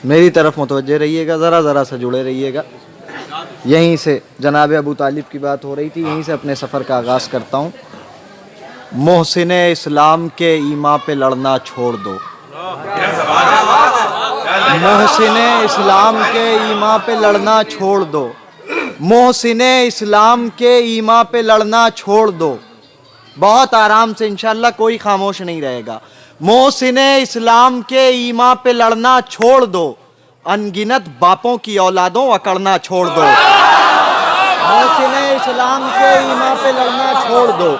मेरी तरफ मुतवज्जे रहिएगा, ज़रा से जुड़े रहिएगा। यहीं से जनाब अबू तालिब की बात हो रही थी, यहीं से अपने सफ़र का आगाज़ करता हूँ। मोहसिन इस्लाम के ईमा पे लड़ना छोड़ दो, मोहसिन इस्लाम के ईमा पे लड़ना छोड़ दो, मोहसिन इस्लाम के ईमा पे लड़ना छोड़ दो। बहुत आराम से इंशाअल्लाह, कोई खामोश नहीं रहेगा। मोहसिन इस्लाम के ईमा पे लड़ना छोड़ दो, अनगिनत बापों की औलादों अकड़ना छोड़ दो। मोहसिन इस्लाम के ईमा पे लड़ना छोड़ दो,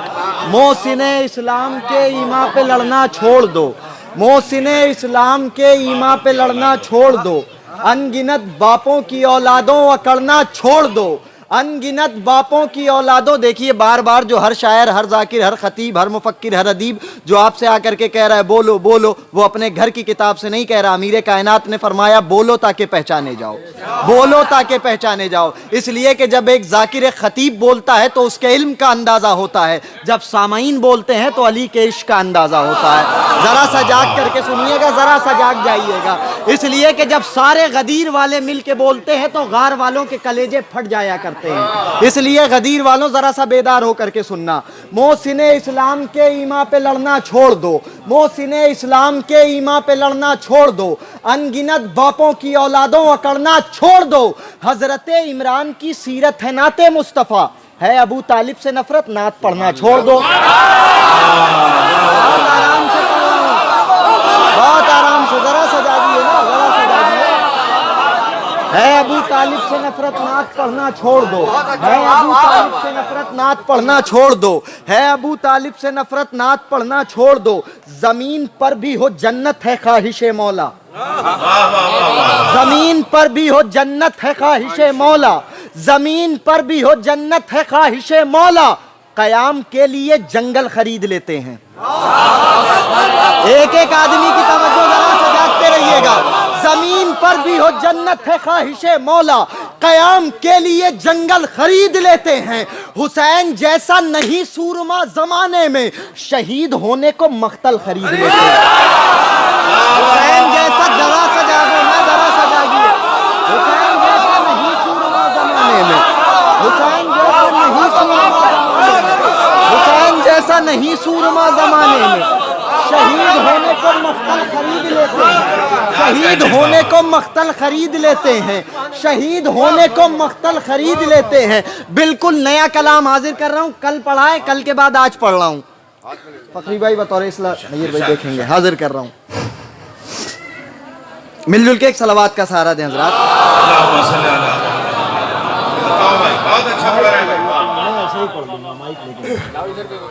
मोहसिन इस्लाम के ईमा पे लड़ना छोड़ दो, मोहसिन इस्लाम के ईमा पे लड़ना छोड़ दो। अनगिनत बापों की औलादों अकड़ना छोड़ दो, अनगिनत बापों की औलादों। देखिए बार बार जो हर शायर, हर जाकिर, हर खतीब, हर मुफक्किर, हर अदीब जो आपसे आकर के कह रहा है बोलो बोलो, वो अपने घर की किताब से नहीं कह रहा। अमीर कायनात ने फरमाया बोलो ताकि पहचाने जाओ, बोलो ताकि पहचाने जाओ। इसलिए कि जब एक जाकिर, एक खतीब बोलता है तो उसके इल्म का अंदाजा होता है, जब सामाईन बोलते हैं तो अली के इश्क का अंदाजा होता है। जरा सा जाग करके सुनिएगा, जरा सा जाग जाइएगा। इसलिए कि जब सारे गदीर वाले मिल के बोलते हैं तो गार वालों के कलेजे फट जाया करते हैं। इसलिए गदीर वालों जरा सा बेदार होकर के सुनना। मोहसिन इस्लाम के ईमा पे लड़ना छोड़ दो, मोहसिन इस्लाम के ईमा पे लड़ना छोड़ दो, अनगिनत बापों की औलादों अकड़ना छोड़ दो। हजरत इमरान की सीरत है नाते मुस्तफ़ा, है अबू तालिब से नफरत नात पढ़ना छोड़ दो। बहुत आराम से पढ़ो, बहुत आराम से, जरा सा जागिए ना, जरा सा जागिए। है अबू तालिब से नफरत नात पढ़ना छोड़ दो, है अबू तालिब से नफरत नात पढ़ना छोड़ दो, है अबू तालिब से नफरत नात पढ़ना छोड़ दो। जमीन पर भी हो जन्नत है ख्वाहिशे मौला, जमीन पर भी हो जन्नत है ख्वाहिशे मौला, जमीन पर भी हो जन्नत है ख्वाहिशे मौला। कयाम के लिए जंगल खरीद लेते हैं। एक एक आदमी की तवज्जो जरा से जागते रहिएगा। जमीन पर भी हो जन्नत है ख्वाहिशे मौला, कयाम के लिए जंगल खरीद लेते हैं। हुसैन जैसा नहीं सूरमा जमाने में, शहीद होने को मख्तल खरीद लेते हैं। हुसैन जैसा, जरा सा जागो ना, जरा सा जागिए। हुसैन जैसा नहीं सूरमा जमाने में, हुसैन जैसा नहीं सूरमा जमाने में, हुसैन जैसा नहीं सूरमा जमाने में, शहीद होने को मख्तल खरीद लेते हैं, शहीद होने को मख्तल खरीद लेते हैं, शहीद होने को मख्तल खरीद लेते हैं। बिल्कुल नया कलाम हाजिर कर रहा हूँ, कल पढ़ा है, कल के बाद आज पढ़ रहा हूँ। फखरी भाई बतौर इस्लाह नज़ीर भाई देखेंगे, हाजिर कर रहा हूँ। मिलजुल के एक सलावात का सहारा दें हज़रात।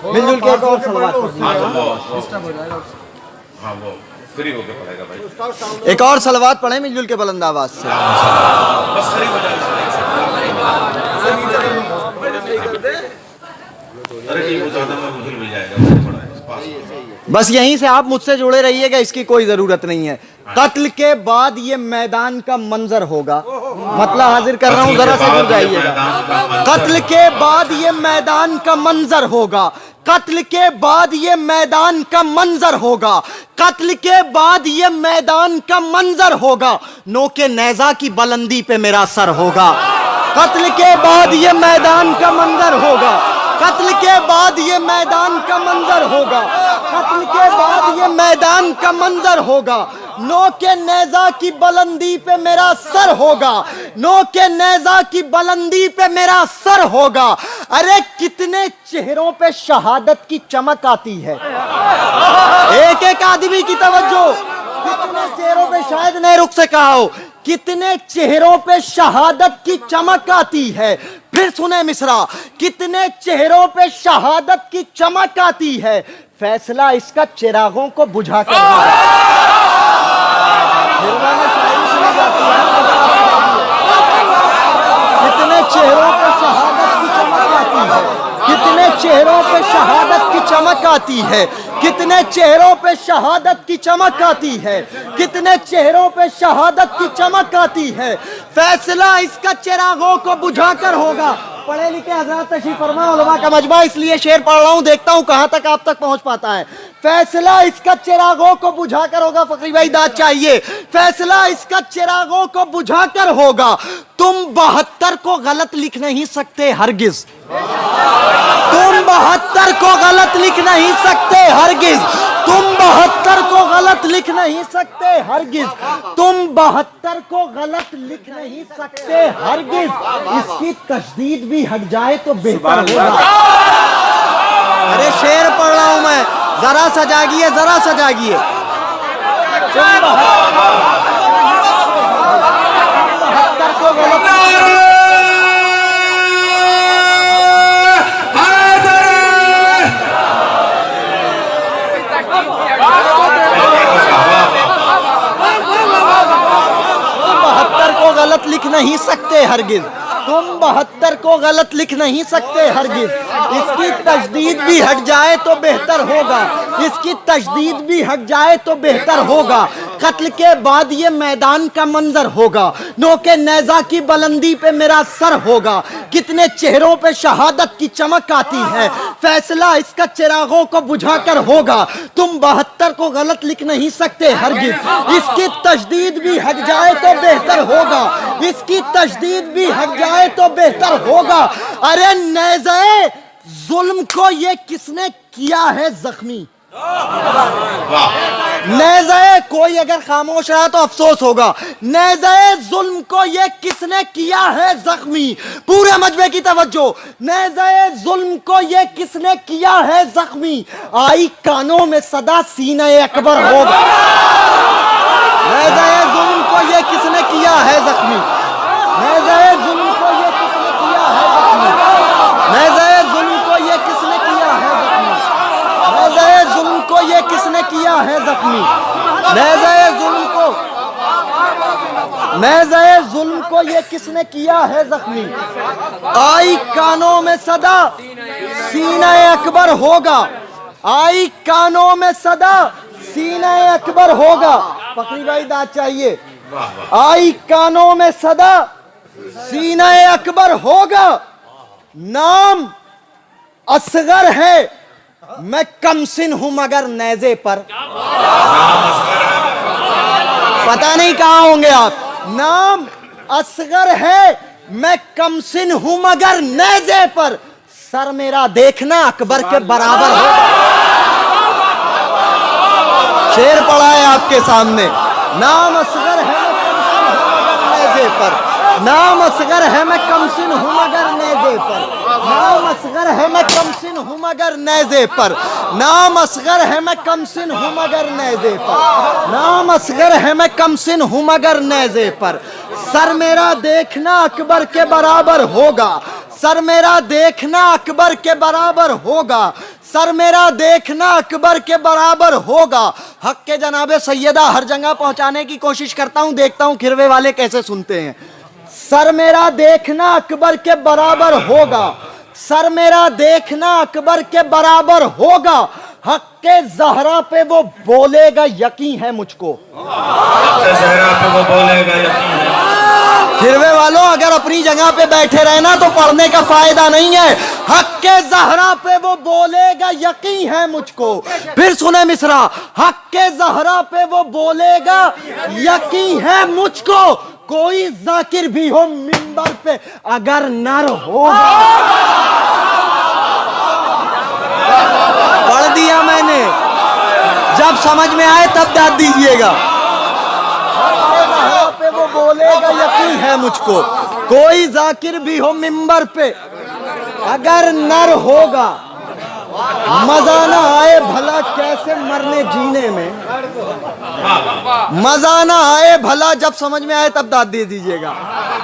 मिलजुल के एक और सलावात पढ़ दीजिए। एक और सलावात पढ़े मिलजुल के बुलंद आवाज से। बस यहीं से आप मुझसे जुड़े रहिएगा, इसकी कोई जरूरत नहीं है। कत्ल के बाद ये मैदान का मंजर होगा, मतलब हाजिर कर रहा हूं, जरा से जुड़ जाइएगा। कत्ल के बाद ये मैदान का मंजर होगा, कत्ल के बाद ये मैदान का मंजर होगा, कत्ल के बाद ये मैदान का मंजर होगा। नोके नेजा की बुलंदी पे मेरा सर होगा। कत्ल के बाद ये मैदान का मंजर होगा, कत्ल के बाद ये मैदान का मंजर होगा, कत्ल के बाद ये मैदान का मंजर होगा। नोके नेजा की बुलंदी पे मेरा सर होगा, नोके नेजा की बुलंदी पे मेरा सर होगा। अरे कितने चेहरों पे शहादत की चमक आती है। एक एक आदमी की तवज्जो, कितने चेहरों पे, शायद नए रुख से कहा हो, कितने चेहरों पे शहादत की चमक आती है। फिर सुने मिसरा, कितने चेहरों पे शहादत की चमक आती है। फैसला इसका चिरागों को बुझा कर कितने चेहरों पे शहादत की चमक आती है, कितने चेहरों पे शहादत की चमक आती है, कितने चेहरों पे शहादत की चमक आती है, कितने चेहरों पे शहादत की चमक आती है। फैसला इसका चिरागों को बुझाकर होगा। पढ़े लिखे हजरत तशरीफ फरमा, उलमा का मजमा, इसलिए शेर पढ़ रहा हूँ, देखता हूँ कहाँ तक आप तक पहुँच पाता है। फैसला इसका चिरागों को बुझाकर होगा, फकरी भाई दाद चाहिए। फैसला इसका चिरागों को बुझाकर होगा, तुम 72 को गलत लिख नहीं सकते हरगिज। तुम 72 को गलत लिख नहीं सकते हरगिज। तुम 72 को गलत लिख नहीं सकते हरगिज। तुम 72 को गलत लिख नहीं सकते हरगिज। इसकी तशदीद भी हट जाए तो बेहतर होगा। अरे शेर पढ़ रहा हूं मैं, जरा सा जागिए, जरा सा जागिए। 72 को गलत गलत लिख नहीं सकते हरगिज। तुम 72 को गलत लिख नहीं सकते हरगिज। इसकी तजदीद भी हट जाए तो बेहतर होगा। इसकी तजदीद भी हट जाए तो बेहतर होगा। कत्ल के बाद ये मैदान का मंजर होगा, नोके नेजा की बुलंदी पे मेरा सर होगा। कितने चेहरों पे शहादत की चमक आती है, फैसला इसका चिरागों को बुझाकर होगा। तुम 72 को गलत लिख नहीं सकते हरगिज। इसकी तजदीद भी हट जाए तो बेहतर होगा। इसकी तजदीद भी हट जाए तो बेहतर होगा। अरे नेज़े जुल्म को ये किसने किया है जख्मी। नेज़े कोई अगर खामोश रहा तो अफसोस होगा। नेज़े जुल्म को ये किसने किया है जख्मी। पूरे मजमे की तवज्जो। नेज़े जुल्म को ये किसने किया है जख्मी। आई कानों में सदा सीने अकबर होगा। नेज़े जुल्म को ये किसने किया है जख्मी। नेज़े जुल्म को ये किसने किया है जख्मी। नेज़े जुल्म को ये किसने किया है जख्मी। नेज़े जुल्म को ये किसने किया है जख्मी। नेज़े जुल्म को, नेज़े जुल्म को ये किसने किया है जख्मी। आई कानों में सदा सीना अकबर होगा। आई कानों में सदा सीना अकबर होगा। फकरी भाई दाद चाहिए। आई कानों में सदा सीना अकबर होगा। नाम असगर है, मैं कमसिन हूं मगर नेज़े पर। पता नहीं कहां होंगे आप। नाम असगर है, मैं कमसिन हूं मगर नेज़े पर। सर मेरा देखना अकबर के बराबर होगा। शेर पढ़ा है आपके सामने। नाम असगर है, मैं कमसिन हूं मगर नेज़े पर। नाम असगर है, मैं कमसिन हूं मगर नेज़े पर। नाम असगर है, मैं कमसिन हूं मगर नेज़े पर। नाम असगर है, मैं कमसिन हूं मगर नेज़े पर। नाम असगर है, मैं कमसिन हूं मगर नेज़े पर। सर मेरा देखना अकबर के बराबर होगा। सर मेरा देखना अकबर के बराबर होगा। सर मेरा देखना अकबर के बराबर होगा। हक के जनाबे सैयदा हर जगह पहुंचाने की कोशिश करता हूं, देखता हूं खिरवे वाले कैसे सुनते हैं। सर मेरा देखना अकबर के बराबर होगा। सर मेरा देखना अकबर के बराबर होगा। हक के ज़हरा पे वो बोलेगा यकीन है मुझको। ज़हरा पे वो बोलेगा यकीन है। खिरवे वालों अगर अपनी जगह पे बैठे रहना तो पढ़ने का फायदा नहीं है। हक के ज़हरा पे वो बोलेगा यकीन है मुझको। फिर सुने मिसरा। हक के ज़हरा पे वो बोलेगा यकीन है मुझको। कोई जाकिर भी हो मिंबर पे अगर नर होगा। पढ़ दिया मैंने, जब समझ में आए तब दाद दीजिएगा। पे वो बोलेगा यकीन है मुझको। कोई जाकिर भी हो मिंबर पे अगर नर होगा। मजा ना आए भला कैसे मरने जीने में। मजा ना आए भला, जब समझ में आए तब दाद दे दीजिएगा।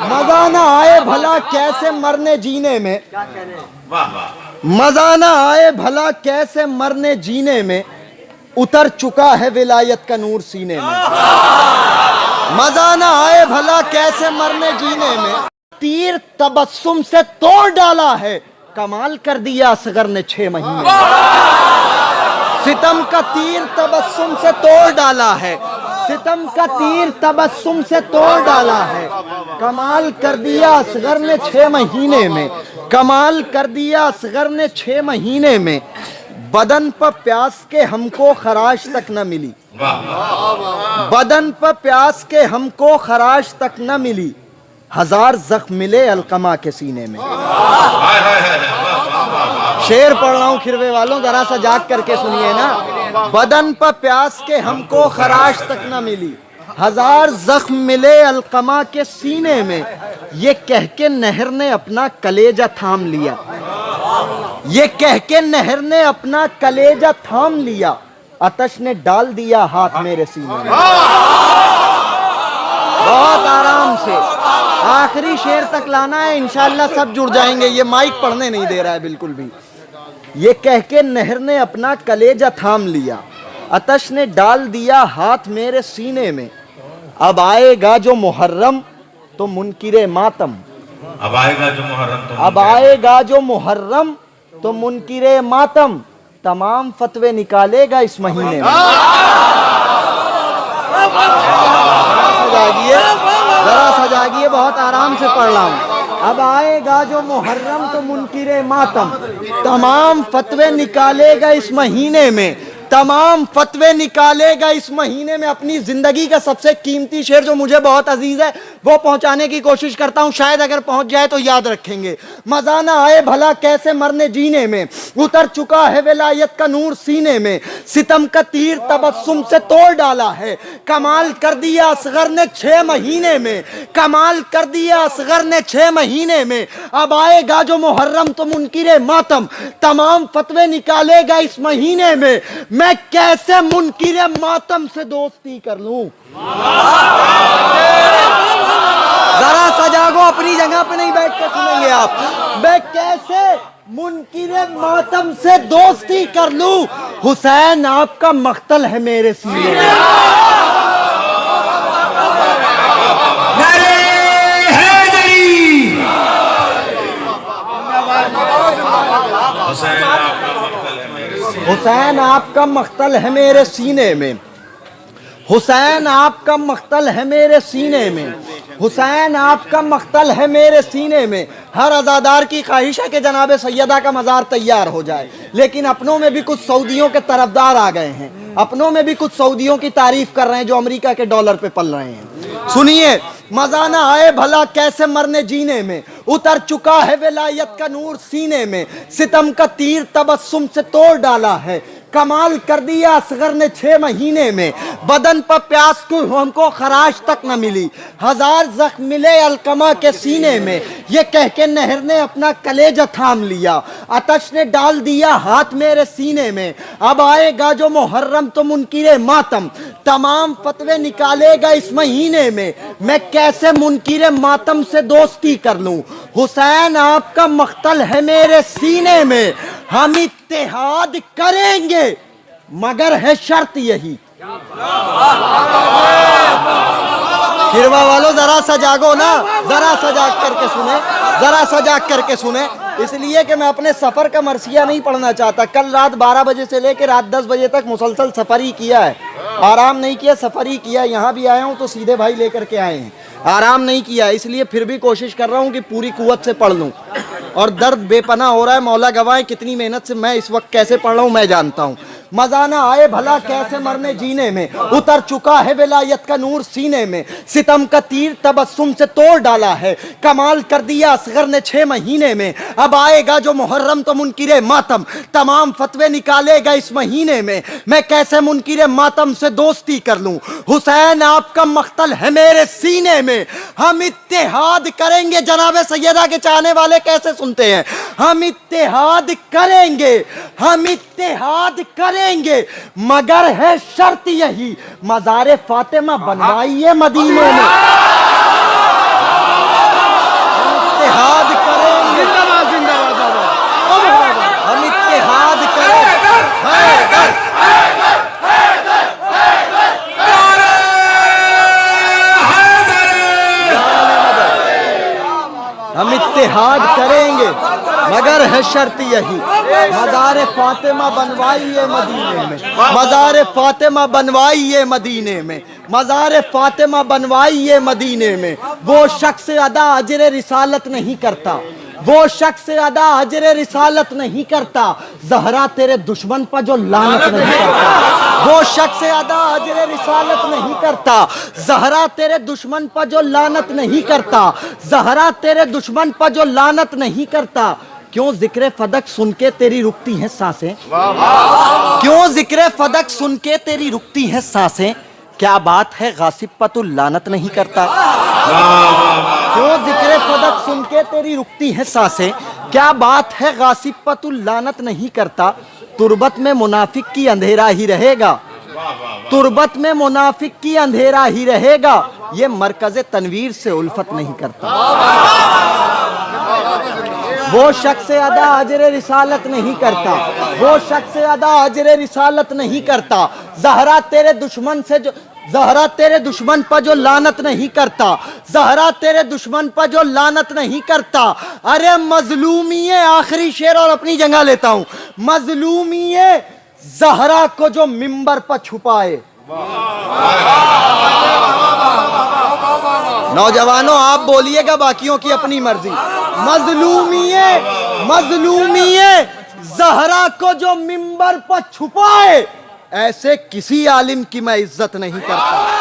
मजा ना आए भला कैसे मरने जीने में। मजा ना आए भला कैसे मरने जीने में। उतर चुका है विलायत का नूर सीने में। मजा ना आए भला कैसे मरने जीने में। तीर तबस्सुम से तोड़ डाला है, कमाल कर दिया असगर ने 6 महीने। सितम का तीर तबस्सुम से तोड़ डाला है, सितम का तीर तबस्सुम से तोड़ डाला है, कमाल कर दिया असगर ने 6 महीने में, कमाल कर दिया असगर ने 6 महीने में, बदन पर प्यास के हमको खराश तक न मिली, बदन पर प्यास के हमको खराश तक न मिली, 1000 जख्म मिले अलकमा के सीने में। शेर पढ़ रहा हूं खिरवे वालों, जरा सा जाग करके सुनिए ना। बदन पर प्यास के हमको खराश तक न मिली, 1000 जख्म मिले अलकमा के सीने में, ये कह के नहर ने अपना कलेजा थाम लिया, ये कह के नहर ने अपना कलेजा थाम लिया, आतश ने डाल दिया हाथ मेरे सीने में। बहुत आराम से आखिरी शेर तक लाना है, इंशाअल्लाह सब जुड़ जाएंगे। ये माइक पढ़ने नहीं दे रहा है बिल्कुल भी। ये कह के नहर ने अपना कलेजा थाम लिया, आतश ने डाल दिया हाथ मेरे सीने में, अब आएगा जो मुहर्रम तो मुनकिरे मातम, अब आएगा जो मुहर्रम तो अब आएगा जो मुहर्रम तो मुनकिरे मातम, तमाम फतवे निकालेगा इस महीने में। सजागिए, जरा सजागिए, बहुत आराम से पढ़ रहा हूं। अब आएगा जो मुहर्रम तो मुनकिरे मातम, तमाम फतवे निकालेगा इस महीने में, तमाम फतवे निकालेगा इस महीने में। अपनी जिंदगी का सबसे कीमती शेर जो मुझे बहुत अजीज है वो पहुंचाने की कोशिश करता हूं, शायद अगर पहुंच जाए तो याद रखेंगे। मजा ना आए भला कैसे मरने जीने में, उतर चुका है विलायत का नूर सीने में, सितम का तीर तबस्सुम से तोड़ डाला है, कमाल कर दिया असगर ने 6 महीने में, कमाल कर दिया असगर ने 6 महीने में। अब आएगा जो मुहर्रम तो मुनकिरे मातम, तमाम फतवे निकालेगा इस महीने में, मैं कैसे मुनकिरे मातम से दोस्ती कर लूं। जरा सजागो, अपनी जगह पे नहीं बैठ कर सुनेंगे आप। मैं कैसे मुनकिरे मातम से दोस्ती कर लूं, हुसैन आपका मख्तल है मेरे सीने में। हुसैन आपका मख्तल है मेरे सीने में, हुसैन आपका मख्तल है मेरे सीने में, हुसैन आपका मख्तल है मेरे सीने में। हर अज़ादार की ख्वाहिश है कि जनाब सैयदा का मज़ार तैयार हो जाए, लेकिन अपनों में भी कुछ सऊदियों के तरफदार आ गए हैं, अपनों में भी कुछ सऊदियों की तारीफ कर रहे हैं जो अमेरिका के डॉलर पे पल रहे हैं। सुनिए, मजा ना आए भला कैसे मरने जीने में, उतर चुका है विलायत का नूर सीने में, सितम का तीर तबस्सुम से तोड़ डाला है, कमाल कर दिया असगर ने 6 महीने में, बदन पर प्यास को हमको खराश तक न मिली, 1000 जख्म मिले अलकमा के सीने में, ये कह के नहर ने अपना कलेजा थाम लिया, आतश ने डाल दिया हाथ मेरे सीने में। अब आएगा जो मुहर्रम तो मुनकिरे मातम, तमाम फतवे निकालेगा इस महीने में, मैं कैसे मुनकिरे मातम से दोस्ती कर लूं, हुसैन आपका मख्तल है मेरे सीने में। हम इत्तेहाद करेंगे मगर है शर्त यही। खिरवा वालों जरा सा जागो ना, जरा सा जाग करके सुने, जरा सा जाग करके सुने, इसलिए कि मैं अपने सफर का मरसिया नहीं पढ़ना चाहता। कल रात 12 बजे से लेकर रात 10 बजे तक मुसलसल सफर ही किया है, आराम नहीं किया, सफर ही किया। यहाँ भी आया हूँ तो सीधे भाई लेकर के आए हैं, आराम नहीं किया, इसलिए फिर भी कोशिश कर रहा हूँ कि पूरी कुव्वत से पढ़ लूँ। और दर्द बेपना हो रहा है, मौला गवाए कितनी मेहनत से मैं इस वक्त कैसे पढ़ रहा हूँ मैं जानता हूँ। मजा ना आए भला कैसे मरने जीने में, उतर चुका है विलायत का नूर सीने में, सितम का तीर तबस्सुम से तोड़ डाला है, कमाल कर दिया असगर ने 6 महीने में। अब आएगा जो मुहर्रम तो मुनकिरे मातम, तमाम फतवे निकालेगा इस महीने में, मैं कैसे मुनकिरे मातम से दोस्ती कर लूं, हुसैन आपका मख्तल है मेरे सीने में। हम इत्तेहाद करेंगे, जनाब सैयदा के चाहने वाले कैसे सुनते हैं, हम इत्तेहाद करेंगे, हम इत्तेहाद करेंगे मगर है शर्त यही, मज़ारे फातिमा बनवाइए मदीने में। इत्तेहाद करेंगे, हम इत्तेहाद करेंगे, हम इत्तेहाद करेंगे मगर है शर्त यही, मज़ार फातिमा बनवाइए मदीने में, मज़ार फातिमा बनवाइए मदीने में। मज़ार फातिमा बनवाई ये मदीने में, वो शख्स अदा अजर रिसालत नहीं करता, वो शख्स अदा अजर रिसालत नहीं करता, ज़हरा तेरे दुश्मन पर जो लानत नहीं करता, वो शख्स अदा अजर रिसालत नहीं करता, ज़हरा तेरे दुश्मन पर जो लानत नहीं करता, ज़हरा तेरे दुश्मन पर जो लानत नहीं करता। क्यों जिक्र फदक सुन के तेरी रुकती हैं सांसें, क्यों जिक्र फदक सुन के तेरी रुकती हैं सांसें, क्या बात है गासिब पर तू लानत नहीं करता। क्यों जिक्र फदक सुन के तेरी रुकती हैं सांसें, क्या बात है गासिब पर तू लानत नहीं करता। तुर्बत में मुनाफिक की अंधेरा ही रहेगा, तुर्बत में मुनाफिक की अंधेरा ही रहेगा, ये मरकज़ तनवीर से उल्फत नहीं करता। वो शख्स अदा अजर रिसालत नहीं करता, वो शख्स अदा अजर रिसालत नहीं करता, ज़हरा तेरे दुश्मन से जो, ज़हरा तेरे दुश्मन पर जो लानत नहीं करता, ज़हरा तेरे दुश्मन पर जो लानत नहीं करता। अरे मजलूमिये, आखिरी शेर और अपनी जगह लेता हूं, मजलूमिये ज़हरा को जो मिंबर पर छुपाए। नौजवानों आप बोलिएगा, बाकियों की अपनी मर्जी। मजलूमिये, मजलूमिये ज़हरा को जो मिंबर पर छुपाए, ऐसे किसी आलिम की मैं इज्जत नहीं करता।